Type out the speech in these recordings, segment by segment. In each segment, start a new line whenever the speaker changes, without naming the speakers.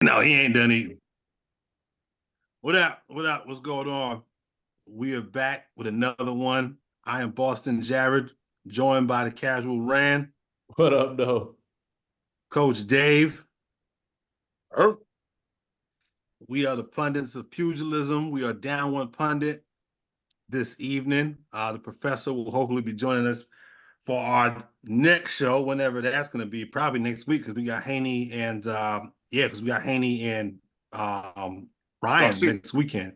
No, he ain't done eating. What up? What up? What's going on? We are back with another one. I am Boston Jared, joined by the Casual Rand,
What up, though?
Coach Dave.
Oh,
We are the pundits of pugilism. We are down one pundit this evening. The professor will hopefully be joining us for our next show, whenever that's going to be. Probably next week because we got Haney and because we got Haney and Ryan
Garcia.
next weekend.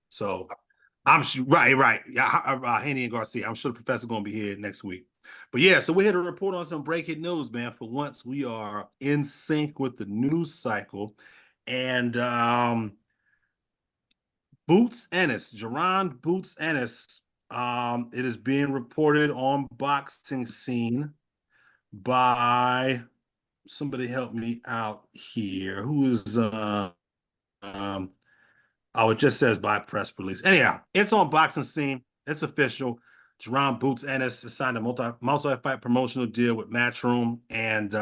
So I'm sure, right. Yeah, Haney and Garcia. I'm sure the professor going to be here next week. But yeah, so we're here to report on some breaking news, man. For once, we are in sync with the news cycle. And Boots Ennis, Jerron Boots Ennis, it is being reported on Boxing Scene by somebody help me out here. Who is um oh, it just says by press release. Anyhow, it's on Boxing Scene. It's official. Jerron Boots Ennis has signed a multi-fight promotional deal with Matchroom. And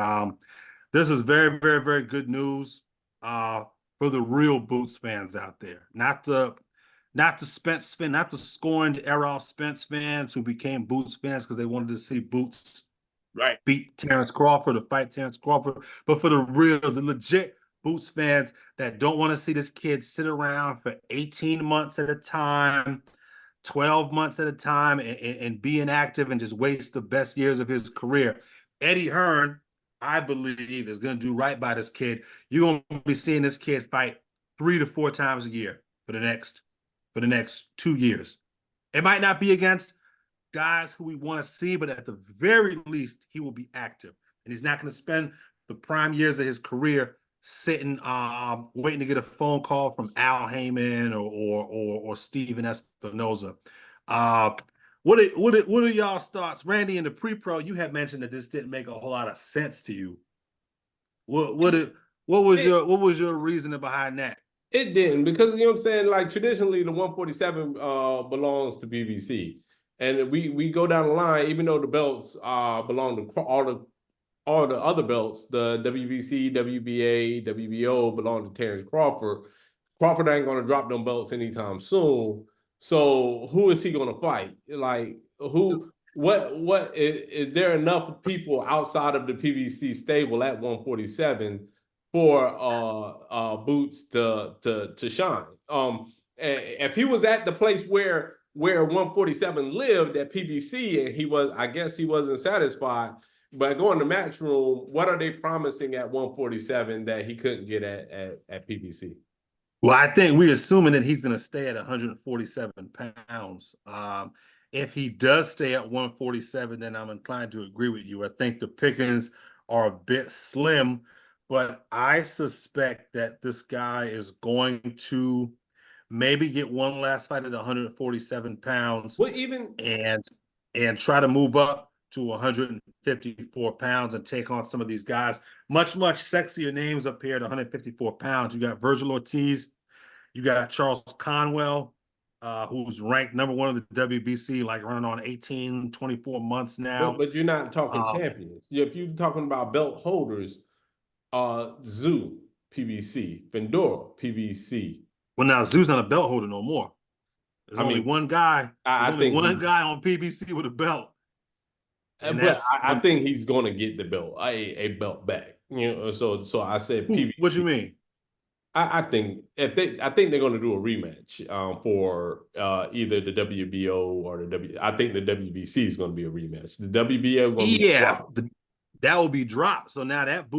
this is very, very, very good news for the real Boots fans out there. Not the scorned Errol Spence fans who became Boots fans because they wanted to see Boots beat Terrence Crawford or fight Terrence Crawford, but for the real, the legit Boots fans that don't want to see this kid sit around for 18 months at a time, 12 months at a time, and be inactive and just waste the best years of his career. Eddie Hearn, I believe, is going to do right by this kid. You're going to be seeing this kid fight 3 to 4 times a year for the next 2 years. It might not be against guys who we want to see, but at the very least, he will be active. And he's not going to spend the prime years of his career sitting, waiting to get a phone call from Al Heyman or Steven Espinoza. What are y'all's thoughts? Randy, in the pre-pro, you had mentioned that this didn't make a whole lot of sense to you. What was your reasoning behind that?
It didn't, because you know what I'm saying. Like, traditionally, the 147 belongs to PBC, and we go down the line. Even though the belts belong to all the other belts, the WBC, WBA, WBO belong to Terrence Crawford. Crawford ain't gonna drop them belts anytime soon. So who is he gonna fight? Like, who? What is there enough people outside of the PBC stable at 147 for Boots to shine? If he was at the place where 147 lived at PBC, and I guess he wasn't satisfied. But going to Matchroom, what are they promising at 147 that he couldn't get at PBC?
Well, I think we're assuming that he's going to stay at 147 pounds. If he does stay at 147, then I'm inclined to agree with you. I think the pickings are a bit slim, but I suspect that this guy is going to maybe get one last fight at 147 pounds
Well, even
and try to move up to 154 pounds and take on some of these guys. Much sexier names up here at 154 pounds. You got Virgil Ortiz. You got Charles Conwell, who's ranked number 1 of the WBC, like running on 18, 24 months now.
but you're not talking champions. If you're talking about belt holders, Zoo, PBC, Fendora, PBC.
Well, now Zoo's not a belt holder no more. There's only one guy. There's only one guy on PBC with a belt.
And but I think he's going to get the belt, a belt back. You know, so I said PBC.
What you mean?
I think they're going to do a rematch for either the WBO or the W. I think the WBC is going to be a rematch. The WBO going to be
that will be dropped. So now that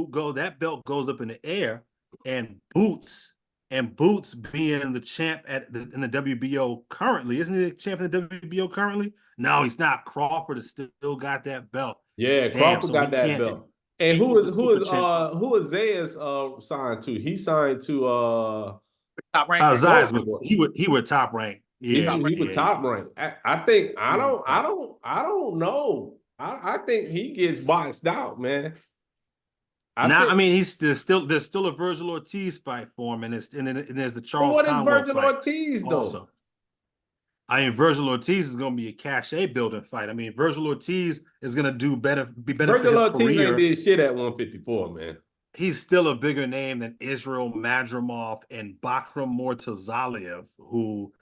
belt goes up in the air, and Boots being the champ in the WBO currently, isn't he the champ in the WBO currently? No, he's not. Crawford has still got that belt.
Yeah, Crawford got that belt. And who is Zayas signed to? He signed to
top rank.
Zayas he would top rank.
Yeah, he was top rank. I think I don't know. I think he gets boxed out, man.
I mean, there's still a Virgil Ortiz fight for him, and there's the Charles Conwell
fight. What is Virgil
Ortiz
though?
Also. I mean, Virgil Ortiz is going to be a cachet building fight. I mean, Virgil Ortiz is going to be better
Virgil
for his
Ortiz
career.
Ain't did shit at 154, man.
he's still a bigger name than Israel Madrimov and Bakram Mortazaliev, who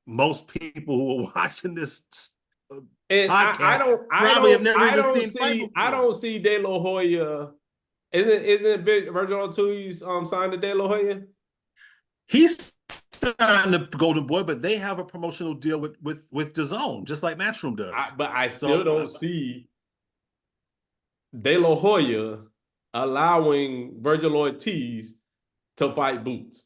most people who are watching this
And
podcast probably have never even seen fight before.
I don't see De La Hoya. Isn't Virgil Ortiz signed to De La Hoya?
He's signed the Golden Boy, but they have a promotional deal with DAZN, just like Matchroom does.
But I still don't see De La Hoya allowing Virgil Ortiz to fight Boots.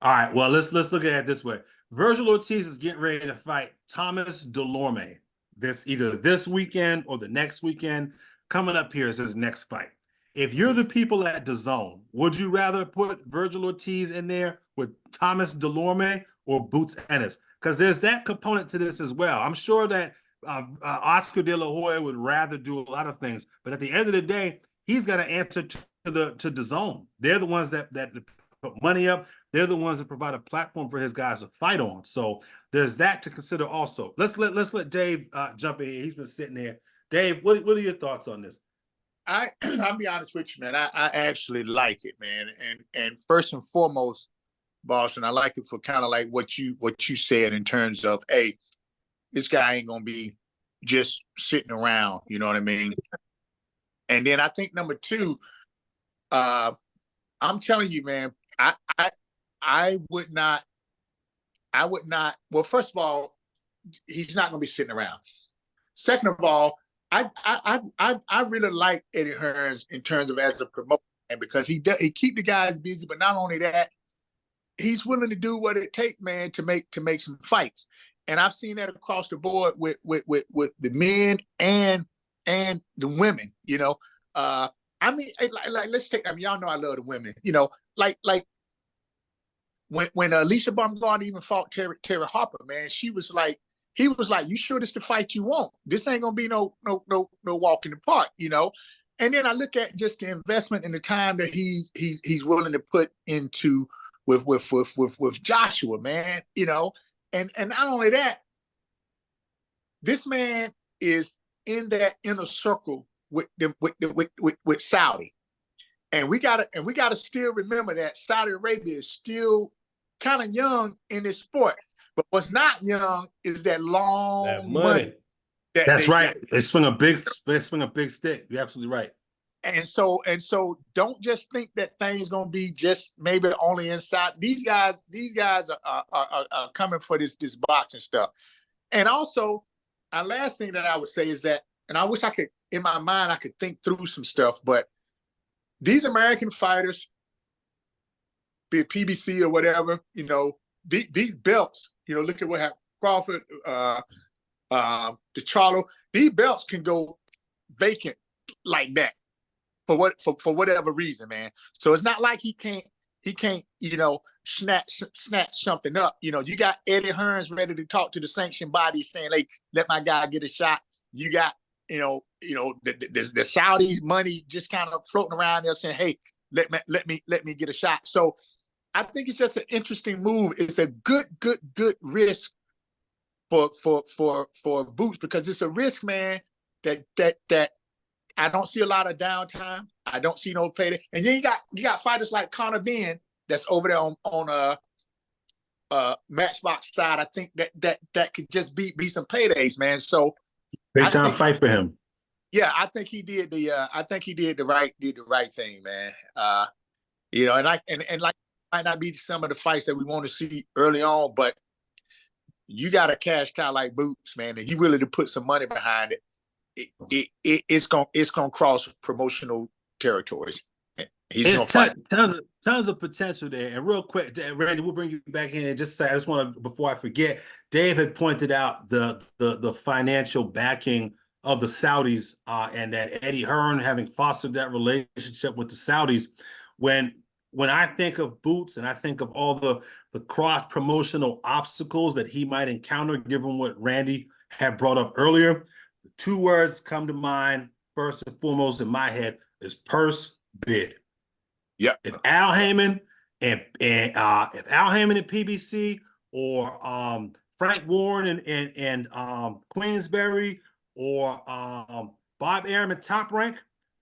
All right, well, let's look at it this way. Virgil Ortiz is getting ready to fight Thomas Delorme either this weekend or the next weekend. Coming up here is his next fight. If you're the people at DAZN, would you rather put Virgil Ortiz in there with Thomas Delorme or Boots Ennis? Because there's that component to this as well. I'm sure that Oscar De La Hoya would rather do a lot of things, but at the end of the day, he's got to answer to DAZN. They're the ones that put money up. They're the ones that provide a platform for his guys to fight on. So there's that to consider also. Let's let Dave jump in here. He's been sitting there. Dave, what are your thoughts on this?
I'll be honest with you, man. I actually like it, man. And first and foremost, Boston, I like it for kind of like what you said in terms of, hey, this guy ain't gonna be just sitting around, you know what I mean? And then I think number two, I'm telling you, man, I would not. Well, first of all, he's not gonna be sitting around. Second of all, I really like Eddie Hearn in terms of as a promoter, because he keep the guys busy, but not only that, he's willing to do what it takes, man, to make some fights. And I've seen that across the board with the men and the women. You know, I mean, like let's take. I mean, y'all know I love the women. You know, like when Alicia Baumgartner even fought Terry Harper, man, he was like, you sure this the fight you want? This ain't gonna be no walk in the park, you know. And then I look at just the investment and the time that he's willing to put into with Joshua, man, you know. And not only that, this man is in that inner circle with Saudi. And we gotta still remember that Saudi Arabia is still kind of young in this sport. But what's not young is that long money.
That's right. They swing a big stick. You're absolutely right.
And so don't just think that thing's gonna be just maybe only inside. These guys are coming for this boxing stuff. And also, our last thing that I would say is that, and I wish I could, in my mind, I could think through some stuff, but these American fighters, be it PBC or whatever, you know, these belts, you know, look at what happened. Crawford, DiCarlo, these belts can go vacant like that for whatever reason, man. So it's not like he can't, you know, snatch something up. You know, you got Eddie Hearns ready to talk to the sanctioned body saying, hey, let my guy get a shot. You got, you know, the Saudi money just kind of floating around there saying, hey, let me get a shot. So I think it's just an interesting move. It's a good risk for Boots, because it's a risk, man, that I don't see a lot of downtime. I don't see no payday. And then you got fighters like Conor Benn that's over there on Matchbox side. I think that could just be some paydays, man. So
big time fight for him.
Yeah, I think he did the right thing, man. You know, and like might not be some of the fights that we want to see early on, but you got a cash cow like Boots, man, and you willing to put some money behind it. It's gonna cross promotional territories.
Tons of potential there. And real quick, Randy, we'll bring you back in and just say, I just want to, before I forget, Dave had pointed out the financial backing of the Saudis, and that Eddie Hearn having fostered that relationship with the Saudis. When I think of Boots and I think of all the cross-promotional obstacles that he might encounter, given what Randy had brought up earlier, the two words come to mind first and foremost in my head is purse bid.
Yeah.
If Al Heyman and PBC, or Frank Warren and Queensberry, or Bob Arum and Top Rank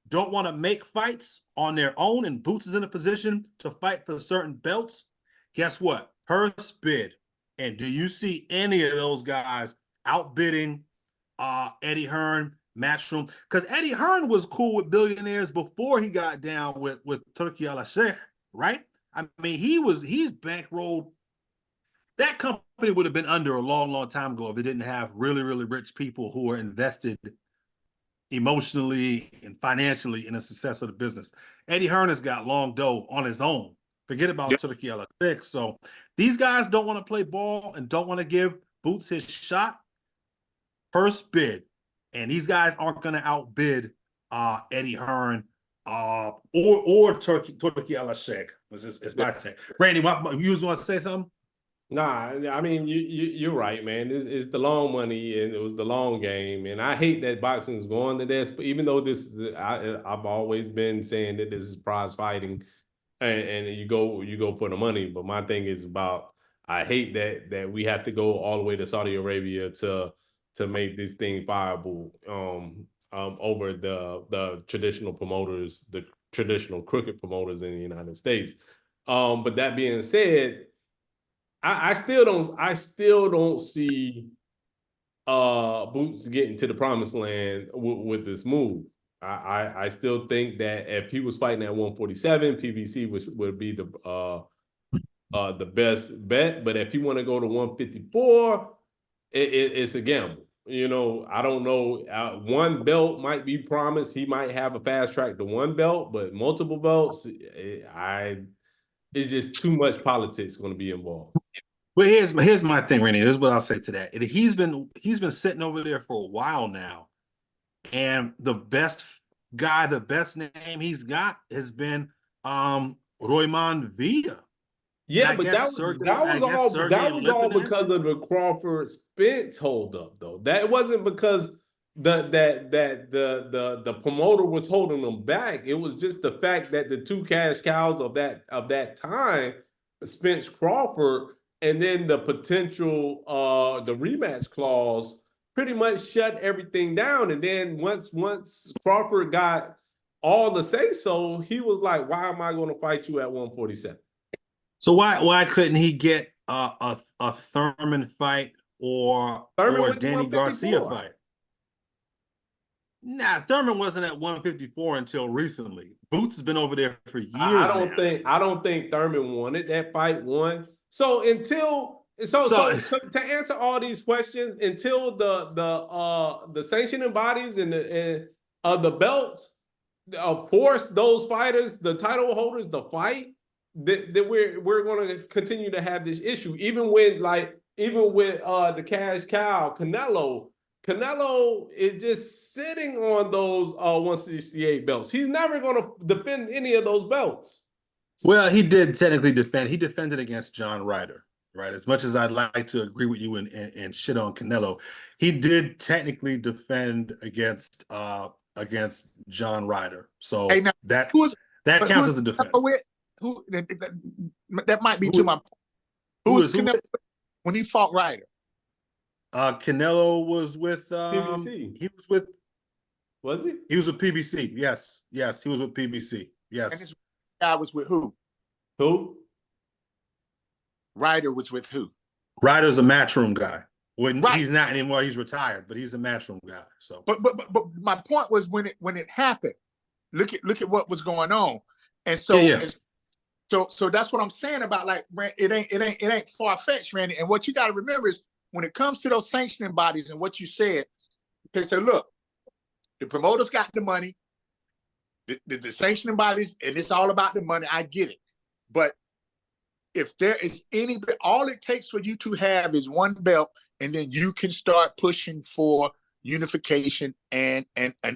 don't want to make fights on their own and Boots is in a position to fight for certain belts, guess what? Purse bid. And do you see any of those guys outbidding Eddie Hearn, Matchroom? Because Eddie Hearn was cool with billionaires before he got down with Turki Al-Sheikh, right? I mean, he's bankrolled. That company would have been under a long, long time ago if it didn't have really, really rich people who are invested emotionally and financially in the success of the business. Eddie Hearn has got long dough on his own. Forget about Turki Al-Sheikh. So these guys don't want to play ball and don't want to give Boots his shot. First bid. And these guys aren't going to outbid Eddie Hearn or Turki Al-Sheikh. It's my take. Randy, you want to say something?
Nah, I mean you're right, man. It's the long money and it was the long game, and I hate that boxing is going to this. But even though I've always been saying that this is prize fighting, and you go for the money. But my thing is about I hate that we have to go all the way to Saudi Arabia to make this thing viable over the traditional promoters, the traditional cricket promoters in the United States. But that being said, I still don't see Boots getting to the promised land with this move. I still think that if he was fighting at 147, PBC would be the best bet. But if you want to go to 154, it's a gamble. You know, I don't know. One belt might be promised. He might have a fast track to one belt, but multiple belts, it's just too much politics going to be involved.
Well, here's my thing, Randy. This is what I'll say to that. He's been sitting over there for a while now, and the best guy, the best name he's got has been Royman Villa.
Yeah, but that was all because of the Crawford Spence holdup, though. That wasn't because the promoter was holding them back. It was just the fact that the two cash cows of that time, Spence Crawford, and then the potential the rematch clause pretty much shut everything down. And then once Crawford got all the say so, he was like, "Why am I going to fight you at 147?"
So why couldn't he get a Thurman fight or Danny Garcia fight? Nah, Thurman wasn't at 154 until recently. Boots has been over there for years.
I don't think Thurman wanted that fight one. So to answer all these questions, until the sanctioning bodies and the belts force those fighters, the title holders, to fight, that we're going to continue to have this issue. Even with the cash cow Canelo is just sitting on those 168 belts. He's never going to defend any of those belts.
Well, he did technically defend. He defended against John Ryder, right? As much as I'd like to agree with you and shit on Canelo, he did technically defend against John Ryder. So
hey, now,
that counts as a defense.
That might be too much. Who was Canelo when he fought Ryder?
Canelo was with
PBC.
He was with.
Was he?
He was with PBC. Yes, he was with PBC. Yes.
And this guy was with who?
Who?
Ryder was with who?
Ryder's a Matchroom guy. He's not anymore. He's retired, but he's a Matchroom guy. So,
but my point was when it happened. Look at what was going on, and so so that's what I'm saying about, like, it ain't far fetched, Randy. And what you got to remember is when it comes to those sanctioning bodies and what you said, they say, look, the promoters got the money, the sanctioning bodies, and it's all about the money. I get it, but if there is all it takes for you to have is one belt, and then you can start pushing for unification and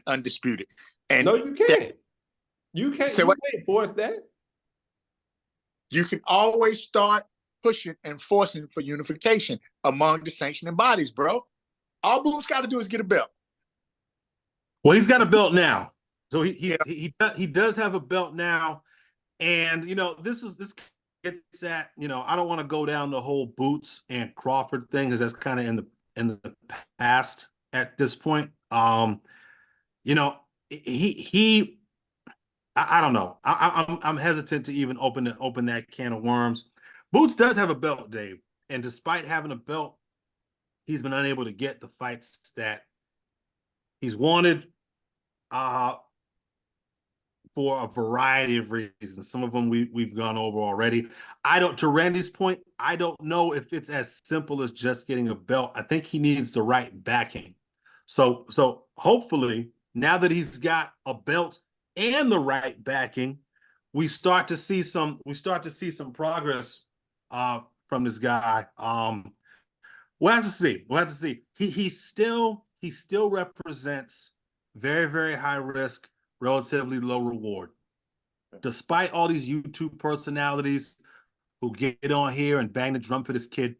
undisputed. And
no, you can't. You can't force that.
You can always start pushing and forcing for unification among the sanctioning bodies, bro. All Boots got to do is get a belt.
Well, he's got a belt now, so he does have a belt now, and this gets at, I don't want to go down the whole Boots and Crawford thing because that's kind of in the past at this point. He I don't know. I'm hesitant to even open that can of worms. Boots does have a belt, Dave, and despite having a belt, he's been unable to get the fights that he's wanted. For a variety of reasons. Some of them we've gone over already. To Randy's point, I don't know if it's as simple as just getting a belt. I think he needs the right backing. So hopefully, now that he's got a belt and the right backing, we start to see some progress from this guy. We'll have to see. We'll have to see. He still represents very, very high risk, relatively low reward. Despite all these YouTube personalities who get on here and bang the drum for this kid,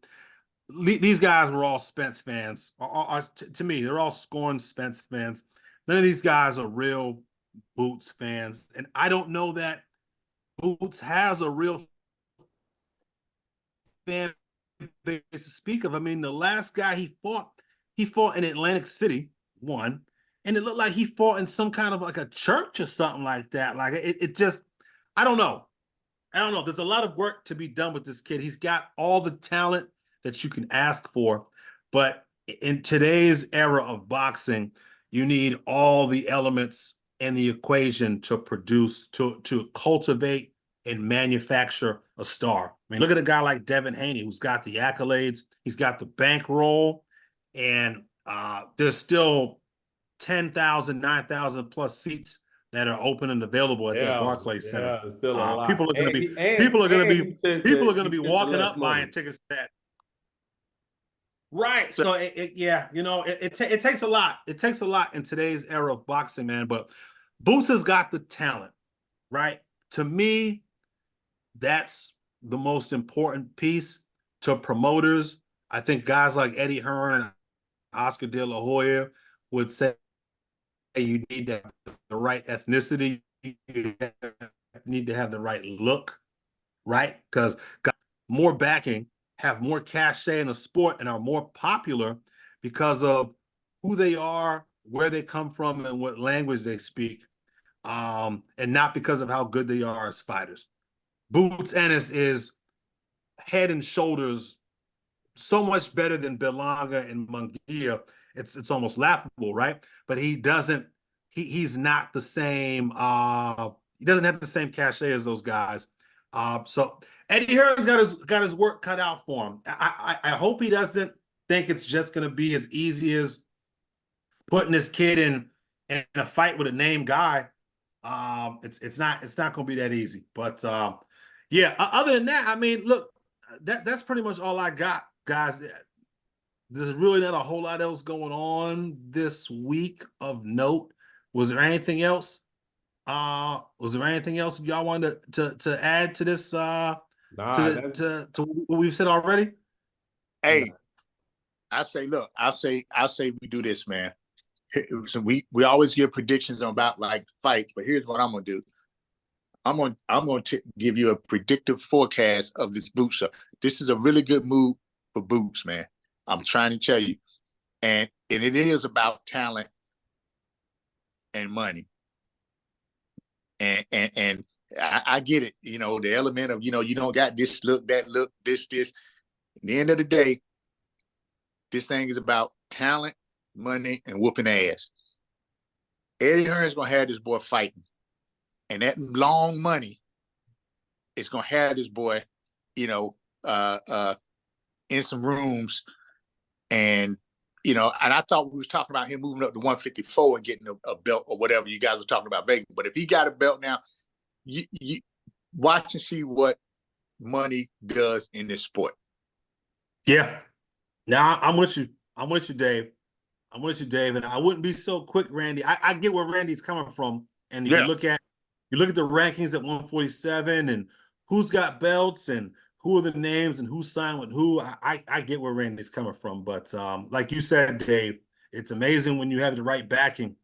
these guys were all Spence fans. To me, they're all scorned Spence fans. None of these guys are real Boots fans. And I don't know that Boots has a real fan base to speak of. I mean, the last guy he fought in Atlantic City, won, and it looked like he fought in some kind of like a church or something like that. Like it just, I don't know. I don't know. There's a lot of work to be done with this kid. He's got all the talent that you can ask for, but in today's era of boxing, you need all the elements in the equation to produce, to cultivate and manufacture a star. I mean, look at a guy like Devin Haney, who's got the accolades, he's got the bankroll, and there's still 10,000, 9,000 plus seats that are open and available at that Barclays Center.
Yeah, still a lot.
People are going to be walking up buying tickets to that. Right. So it takes a lot. It takes a lot in today's era of boxing, man. But Boots has got the talent, right? To me, that's the most important piece to promoters. I think guys like Eddie Hearn and Oscar De La Hoya would say you need to have the right ethnicity, you need to have the right look, right? Because more backing, have more cachet in the sport, and are more popular because of who they are, where they come from, and what language they speak, and not because of how good they are as fighters. Boots Ennis is head and shoulders so much better than Berlanga and Munguia. It's almost laughable, right? But he's not the same. He doesn't have the same cachet as those guys. So Eddie Hearn's got his work cut out for him. I hope he doesn't think it's just going to be as easy as putting this kid in a fight with a named guy. It's not going to be that easy. But yeah. Other than that, I mean, look, that's pretty much all I got, guys. There's really not a whole lot else going on this week of note. Was there anything else? Was there anything else y'all wanted to add to this? To what we've said already?
Hey, I say we do this, man. So we always give predictions about like fights, but here's what I'm gonna do. I'm gonna give you a predictive forecast of this Boots show. This is a really good move for Boots, man. I'm trying to tell you, and it is about talent and money. And I get it, the element of, you don't got this look, that look, this. At the end of the day, this thing is about talent, money, and whooping ass. Eddie Hearn's gonna have this boy fighting, and that long money is gonna have this boy, in some rooms, and and I thought we was talking about him moving up to 154 and getting a belt or whatever you guys were talking about making. But if he got a belt now, you watch and see what money does in this sport.
Yeah. Now I'm with you. I'm with you, Dave. And I wouldn't be so quick, Randy. I get where Randy's coming from. And you look at the rankings at 147 and who's got belts and who are the names and who signed with who. I get where Randy's coming from. But like you said, Dave, it's amazing when you have the right backing,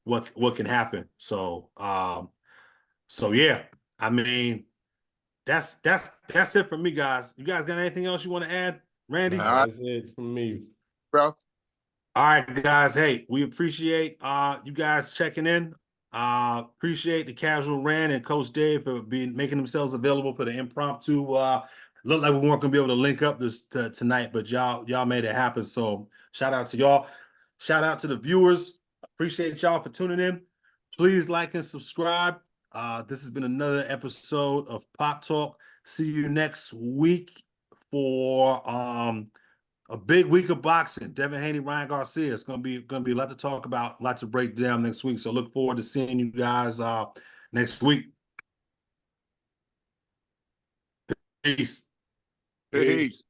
what can happen. So yeah, I mean, that's it for me, guys. You guys got anything else you want to add, Randy?
That's it from me,
bro.
All right, guys. Hey, we appreciate you guys checking in. Appreciate the Casual Rant and Coach Dave for making themselves available for the impromptu. Looked like we weren't gonna be able to link up this tonight, but y'all made it happen. So shout out to y'all. Shout out to the viewers. Appreciate y'all for tuning in. Please like and subscribe. This has been another episode of Pop Talk. See you next week for a big week of boxing. Devin Haney, Ryan Garcia. It's gonna be a lot to talk about, a lot to break down next week. So look forward to seeing you guys next week. Peace.
Peace.